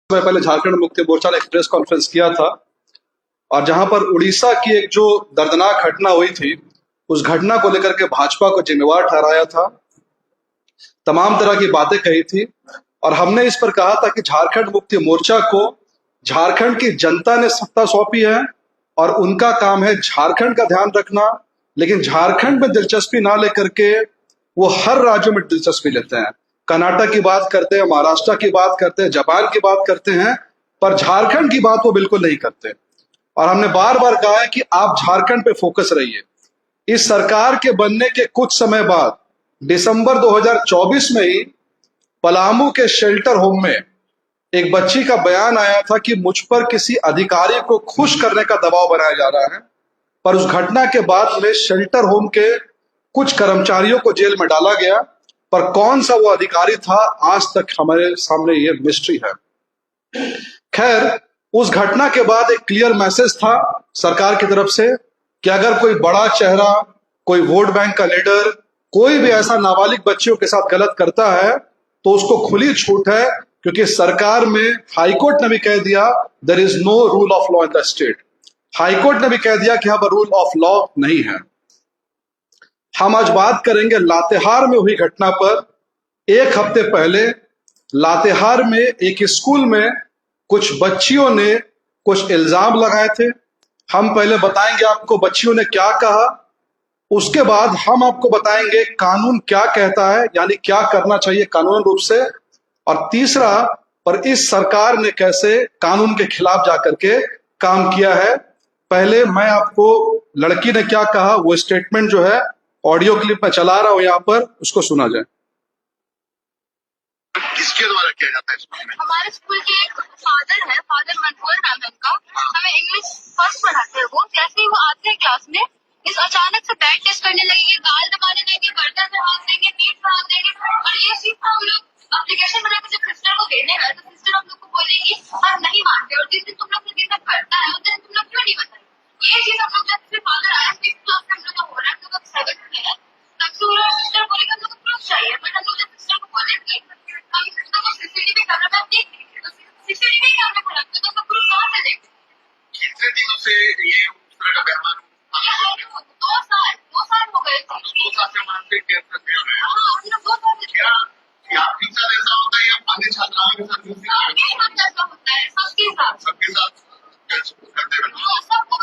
समय पहले झारखंड मुक्ति मोर्चा ने एक प्रेस कॉन्फ्रेंस किया था और जहां पर उड़ीसा की एक जो दर्दनाक घटना हुई थी उस घटना को लेकर के भाजपा को जिम्मेवार ठहराया था, तमाम तरह की बातें कही थी और हमने इस पर कहा था कि झारखंड मुक्ति मोर्चा को झारखंड की जनता ने सत्ता सौंपी है और उनका काम है झारखंड का ध्यान रखना, लेकिन झारखंड में दिलचस्पी ना लेकर के वो हर राज्यों में दिलचस्पी लेते हैं। कर्नाटक की बात करते हैं, महाराष्ट्र की बात करते हैं, जापान की बात करते हैं, पर झारखंड की बात वो बिल्कुल नहीं करते। और हमने बार बार कहा है कि आप झारखंड पे फोकस रहिए। इस सरकार के बनने के कुछ समय बाद दिसंबर 2024 में ही पलामू के शेल्टर होम में एक बच्ची का बयान आया था कि मुझ पर किसी अधिकारी को खुश करने का दबाव बनाया जा रहा है, पर उस घटना के बाद में शेल्टर होम के कुछ कर्मचारियों को जेल में डाला गया, पर कौन सा वो अधिकारी था आज तक हमारे सामने ये मिस्ट्री है। खैर, उस घटना के बाद एक क्लियर मैसेज था सरकार की तरफ से कि अगर कोई बड़ा चेहरा, कोई वोट बैंक का लीडर, कोई भी ऐसा नाबालिग बच्चियों के साथ गलत करता है तो उसको खुली छूट है, क्योंकि सरकार में हाईकोर्ट ने भी कह दिया there is no rule of law in the state. High court ने भी कह दिया कि यहाँ पर रूल ऑफ लॉ नहीं है। हम आज बात करेंगे लातेहार में हुई घटना पर। एक हफ्ते पहले लातेहार में एक स्कूल में कुछ बच्चियों ने कुछ इल्जाम लगाए थे। हम पहले बताएंगे आपको बच्चियों ने क्या कहा, उसके बाद हम आपको बताएंगे कानून क्या कहता है, यानी क्या करना चाहिए कानूनी रूप से, और तीसरा पर इस सरकार ने कैसे कानून के खिलाफ जाकर के काम किया है। पहले मैं आपको लड़की ने क्या कहा वो स्टेटमेंट जो है ऑडियो क्लिप में चला रहा हूं यहाँ पर, उसको सुना जाए। किसके द्वारा किया जाता है स्कूल में? हमारे स्कूल के एक फादर है, फादर मनोहर नाम है उनका। हमें इंग्लिश फर्स्ट पढ़ाते हैं वो। जैसे ही वो आते हैं क्लास में, इस अचानक से बैग टेस्ट करने लगेंगे, गाल दबाने लगेंगे, गर्दन पे हाथ देंगे, पीठ पे हाथ देंगे। और ये चीज हम लोग एप्लीकेशन बना के जब सिस्टर को देने हैं तो सिस्टर हम लोग को बोलेगी हम नहीं मानते, और जिस दिन तुम लोग से सब करता है उस दिन तुम लोग क्यों नहीं बताए। ये चीज हम लोग जब से फादर आया 6th क्लास में हम लोग का हो रहा है, तो 7th में है, तब से वो सिस्टर बोलेगा हम लोग को प्रूफ चाहिए। बट हम लोग जब सिस्टर को बोले कि हम तो सीसीटीवी कैमरा में देख लीजिए, तो सीसीटीवी कैमरा पर रखते तो प्रूफ कहाँ से देंगे। कितने दिनों से ये उस तरह का व्यवहार? 2 साल हो गए थे। 2 साल से मानते कैसे दे रहे हैं? हाँ, हम लोग 2 साल से क्या आपके साथ ऐसा होता है या अन्य छात्राओं के साथ? आपके साथ ऐसा होता है, सबके साथ करते हैं? हाँ, सबको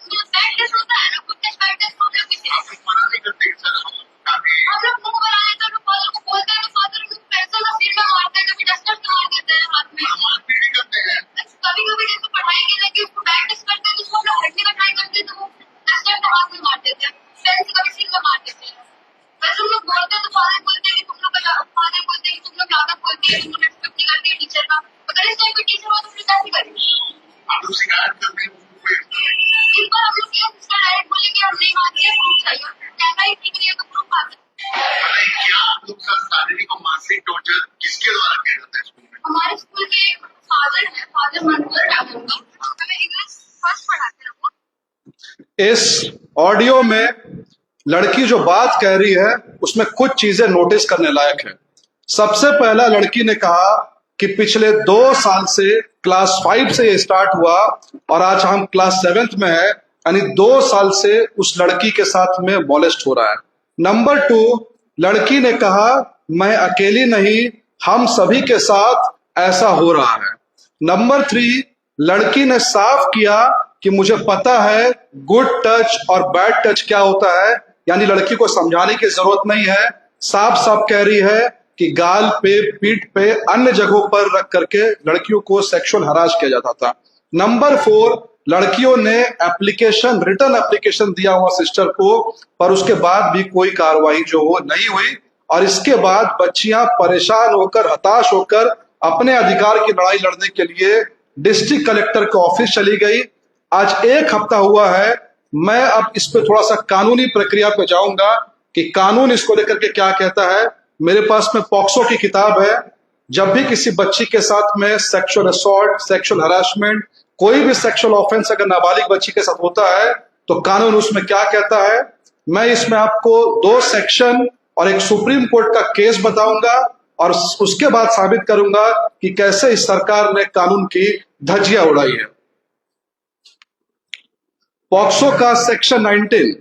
जो बैग टेस्ट होता है ना, खुद टेस्ट बैग टेस्ट होता है किसी आप मना नहीं करते कि सर हम काफी हम लोग मुंह बना लेते हैं, फादर को बोलते हैं, फादर को पैसे का सिर में मारते हैं, कभी डस्टर से मार देते हैं हाथ में। मारपीट भी करते हैं? कभी कभी जैसे पढ़ाई के लगे उसको बैग टेस्ट करते हैं तो उसको हम लोग हटने का ट्राई करते हैं तो वो डस्टर से हाथ में मार देते हैं, पेन से कभी सिर में मार देते हैं। वैसे हम लोग बोलते हैं तो फादर बोलते हैं कि तुम लोग ज्यादा बोलते हैं, तुम लोग रेस्पेक्ट नहीं करते टीचर का। अगर इस टाइम पे टीचर हो तो फिर कैसे करेंगे? आप लोग शिकायत करते हैं? इन पर हम लोग ये सिस्टर डायरेक्ट बोलेंगे हम नहीं मानते, प्रूफ चाहिए। कैमरा ही ठीक नहीं है तो प्रूफ आ जाए। क्या आप लोग का शारीरिक और मानसिक टॉर्चर किसके द्वारा किया जाता है स्कूल में? हमारे स्कूल के एक फादर है, फादर मनोहर नाम है उनका। हमें इंग्लिश फर्स्ट पढ़ाते हैं वो। इस ऑडियो में लड़की जो बात कह रही है उसमें कुछ चीजें नोटिस करने लायक है। सबसे पहला लड़की ने कहा कि पिछले 2 साल से क्लास 5 से ये स्टार्ट हुआ और आज हम क्लास 7th में है, यानी 2 साल से उस लड़की के साथ में मॉलेस्ट हो रहा है। नंबर 2, लड़की ने कहा मैं अकेली नहीं, हम सभी के साथ ऐसा हो रहा है। नंबर 3, लड़की ने साफ किया कि मुझे पता है गुड टच और बैड टच क्या होता है, यानी लड़की को समझाने की जरूरत नहीं है, साफ साफ कह रही है कि गाल पे, पीठ पे, अन्य जगहों पर रख करके लड़कियों को सेक्सुअल हरास किया जाता था। नंबर 4, लड़कियों ने एप्लीकेशन, रिटर्न एप्लीकेशन दिया हुआ सिस्टर को, पर उसके बाद भी कोई कार्रवाई जो वो नहीं हुई और इसके बाद बच्चियां परेशान होकर, हताश होकर अपने अधिकार की लड़ाई लड़ने के लिए डिस्ट्रिक्ट कलेक्टर के ऑफिस चली गई। आज 1 हफ्ता हुआ है। मैं अब इस पे थोड़ा सा कानूनी प्रक्रिया पे जाऊंगा कि कानून इसको लेकर के क्या कहता है। मेरे पास में पॉक्सो की किताब है। जब भी किसी बच्ची के साथ में सेक्सुअल असॉल्ट, सेक्सुअल हरासमेंट, कोई भी सेक्सुअल ऑफेंस अगर नाबालिग बच्ची के साथ होता है तो कानून उसमें क्या कहता है। मैं इसमें आपको 2 सेक्शन और एक सुप्रीम कोर्ट का केस बताऊंगा और उसके बाद साबित करूंगा कि कैसे इस सरकार ने कानून की धज्जियां उड़ाई है। पॉक्सो का सेक्शन 19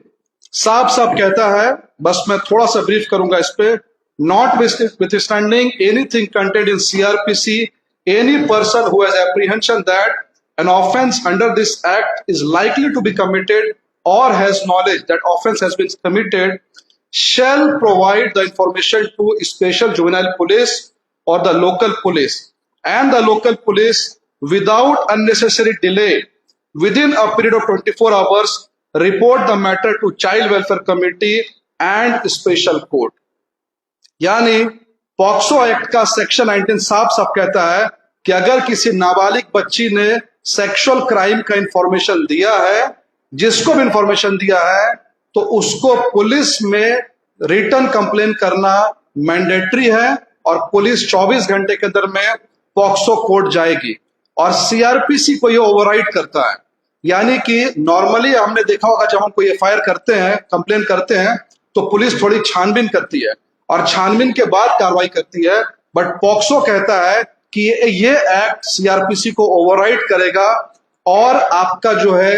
साफ साफ कहता है, बस मैं थोड़ा सा ब्रीफ करूंगा इस पे, not withstanding anything content in CrPC, any person who has apprehension that an offense under this act is likely to be committed or has knowledge that offense has been committed shall provide the information to special juvenile police or the local police, and the local police without unnecessary delay within a period of 24 hours report the matter to child welfare committee and special court। यानी POCSO act का section 19 साफ साफ कहता है कि अगर किसी नाबालिग बच्ची ने सेक्सुअल क्राइम का इंफॉर्मेशन दिया है, जिसको भी इंफॉर्मेशन दिया है, तो उसको पुलिस में रिटर्न कंप्लेन करना मैंडेटरी है और पुलिस 24 घंटे के अंदर में पॉक्सो कोर्ट जाएगी और सीआरपीसी को ये ओवरराइड करता है। यानी कि नॉर्मली हमने देखा होगा जब हम कोई एफआईआर करते हैं, कंप्लेन करते हैं, तो पुलिस थोड़ी छानबीन करती है और छानबीन के बाद कार्रवाई करती है, बट पॉक्सो कहता है कि ये एक्ट सीआरपीसी को ओवरराइड करेगा और आपका जो है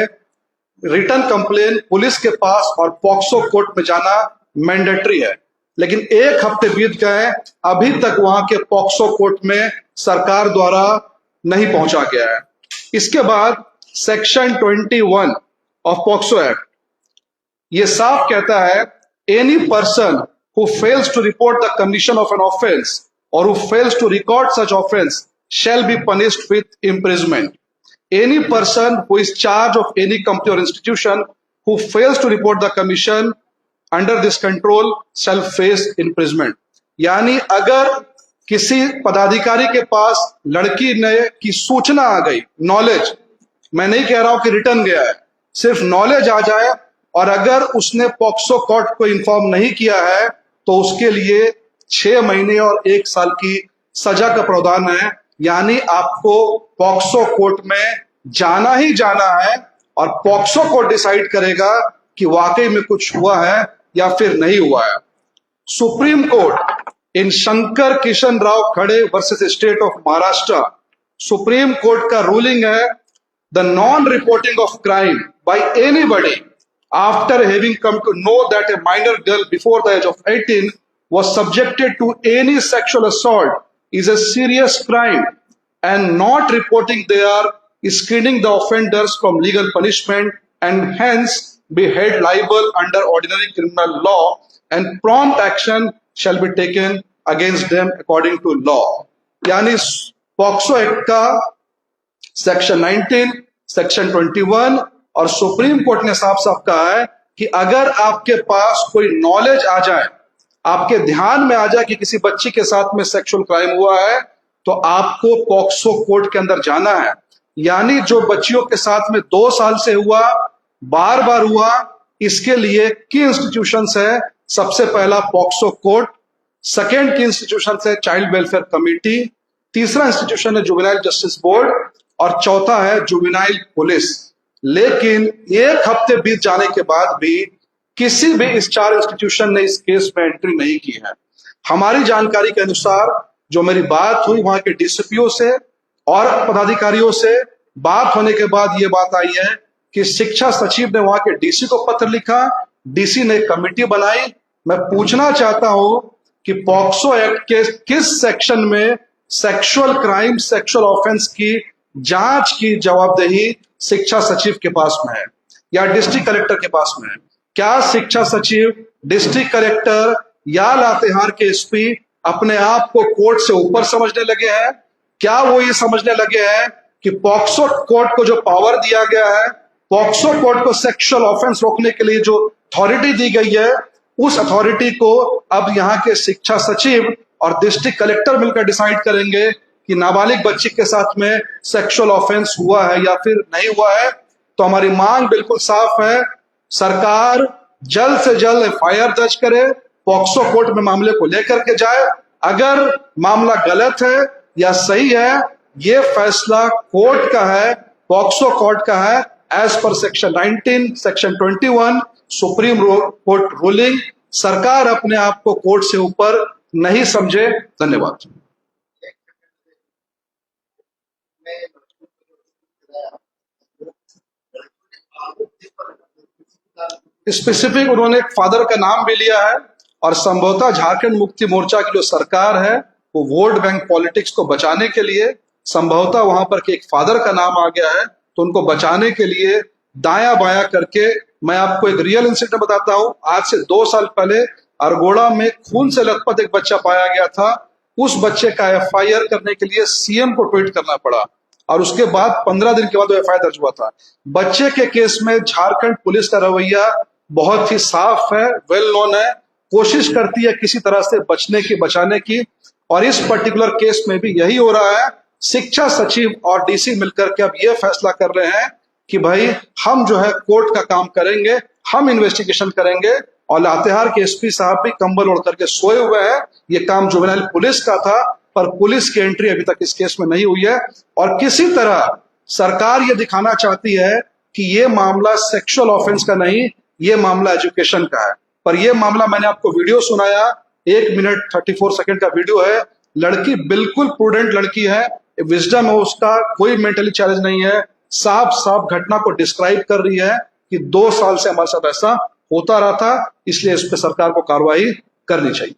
रिटर्न कंप्लेन पुलिस के पास और पॉक्सो कोर्ट में जाना मैंडेटरी है। लेकिन एक हफ्ते बीत गए, अभी तक वहां के पॉक्सो कोर्ट में सरकार द्वारा नहीं पहुंचा गया है। इसके बाद सेक्शन 21 ऑफ पॉक्सो एक्ट ये साफ कहता है, any person who fails to report the commission of an offense or who fails to record such offense shall be punished with imprisonment. Any person who is charged of any company or institution who fails to report the commission under this control shall face imprisonment. यानी अगर किसी पदाधिकारी के पास लड़की ने की सूचना आ गई, नॉलेज, मैं नहीं कह रहा हूं कि रिटर्न गया है, सिर्फ नॉलेज आ जाए और अगर उसने पॉक्सो कोर्ट को इन्फॉर्म नहीं किया है तो उसके लिए 6 महीने और 1 साल की सजा का प्रावधान है। यानी आपको पॉक्सो कोर्ट में जाना ही जाना है और पॉक्सो कोर्ट डिसाइड करेगा कि वाकई में कुछ हुआ है या फिर नहीं हुआ है। Supreme court in Shankar Kishan Rao Khade versus state of Maharashtra, supreme court का रूलिंग है, the non reporting of crime by anybody after having come to know that a minor girl before the age of 18 was subjected to any sexual assault is a serious crime, and not reporting there is screening the offenders from legal punishment and hence be held liable under ordinary criminal law, and prompt action shall be taken against them according to law। यानी POCSO act का section 19, section 21 और supreme court ने साफ साफ कहा है कि अगर आपके पास कोई नॉलेज आ जाए, आपके ध्यान में आ जाए कि किसी बच्ची के साथ में सेक्सुअल क्राइम हुआ है, तो आपको पॉक्सो कोर्ट के अंदर जाना है। यानी जो बच्चियों के साथ में 2 साल से हुआ, बार बार हुआ, इसके लिए की इंस्टीट्यूशंस है, सबसे पहला पॉक्सो कोर्ट, सेकेंड की इंस्टीट्यूशन है चाइल्ड वेलफेयर कमेटी, तीसरा इंस्टीट्यूशन है जुवेनाइल जस्टिस बोर्ड और चौथा है जुवेनाइल पुलिस। लेकिन 1 हफ्ते बीत जाने के बाद भी किसी भी इस 4 इंस्टीट्यूशन ने इस केस में एंट्री नहीं की है। हमारी जानकारी के अनुसार जो मेरी बात हुई वहां के डीसीपीओ से और पदाधिकारियों से, बात होने के बाद ये बात आई है कि शिक्षा सचिव ने वहां के डीसी को पत्र लिखा, डीसी ने कमेटी बनाई। मैं पूछना चाहता हूं कि पॉक्सो एक्ट के किस सेक्शन में सेक्सुअल क्राइम, सेक्सुअल ऑफेंस की जांच की जवाबदेही शिक्षा सचिव के पास में है या डिस्ट्रिक्ट कलेक्टर के पास में है? क्या शिक्षा सचिव, डिस्ट्रिक्ट कलेक्टर या लातेहार के एसपी अपने आप को कोर्ट से ऊपर समझने लगे हैं? क्या वो ये समझने लगे हैं कि पॉक्सो कोर्ट को जो पावर दिया गया है, पॉक्सो कोर्ट को सेक्सुअल ऑफेंस रोकने के लिए जो अथॉरिटी दी गई है, उस अथॉरिटी को अब यहाँ के शिक्षा सचिव और डिस्ट्रिक्ट कलेक्टर मिलकर डिसाइड करेंगे कि नाबालिग बच्ची के साथ में सेक्सुअल ऑफेंस हुआ है या फिर नहीं हुआ है? तो हमारी मांग बिल्कुल साफ है, सरकार जल्द से जल्द एफआईआर दर्ज करे, पॉक्सो कोर्ट में मामले को लेकर के जाए। अगर मामला गलत है या सही है, ये फैसला कोर्ट का है, पॉक्सो कोर्ट का है, as per section 19, section 21 supreme court ruling. सरकार अपने आप को कोर्ट से ऊपर नहीं समझे। धन्यवाद। स्पेसिफिक उन्होंने एक फादर का नाम भी लिया है और संभवतः झारखंड मुक्ति मोर्चा की जो सरकार है वो वोट बैंक पॉलिटिक्स को बचाने के लिए संभवतः वहां पर एक फादर का नाम आ गया है, तो उनको बचाने के लिए दाया बाया करके, मैं आपको एक रियल इंसिडेंट बताता हूं। आज से 2 साल पहले अरगोड़ा में खून से लथपथ एक बच्चा पाया गया था। उस बच्चे का एफआईआर करने के लिए सीएम को ट्वीट करना पड़ा और उसके बाद 15 दिन के बाद वो एफआईआर दर्ज हुआ था। बच्चे के केस में झारखंड पुलिस का रवैया बहुत ही साफ है, वेल नोन है, कोशिश करती है किसी तरह से बचने की, बचाने की, और इस पर्टिकुलर केस में भी यही हो रहा है। शिक्षा सचिव और डीसी मिलकर के अब ये फैसला कर रहे हैं कि भाई हम जो है कोर्ट का काम करेंगे, हम इन्वेस्टिगेशन करेंगे, और लातेहार के एसपी साहब भी कंबल ओढ़ करके सोए हुए हैं। ये काम जुवेनाइल पुलिस का था, पर पुलिस की एंट्री अभी तक इस केस में नहीं हुई है। और किसी तरह सरकार ये दिखाना चाहती है कि ये मामला सेक्सुअल ऑफेंस का नहीं, ये मामला एजुकेशन का है। पर ये मामला मैंने आपको वीडियो सुनाया, 1 मिनट 34 सेकंड का वीडियो है। लड़की बिल्कुल प्रूडेंट लड़की है, विजडम है उसका, कोई मेंटली चैलेंज नहीं है। साफ साफ घटना को डिस्क्राइब कर रही है कि 2 साल से हमारे साथ ऐसा होता रहा था, इसलिए इस पे सरकार को कार्रवाई करनी चाहिए।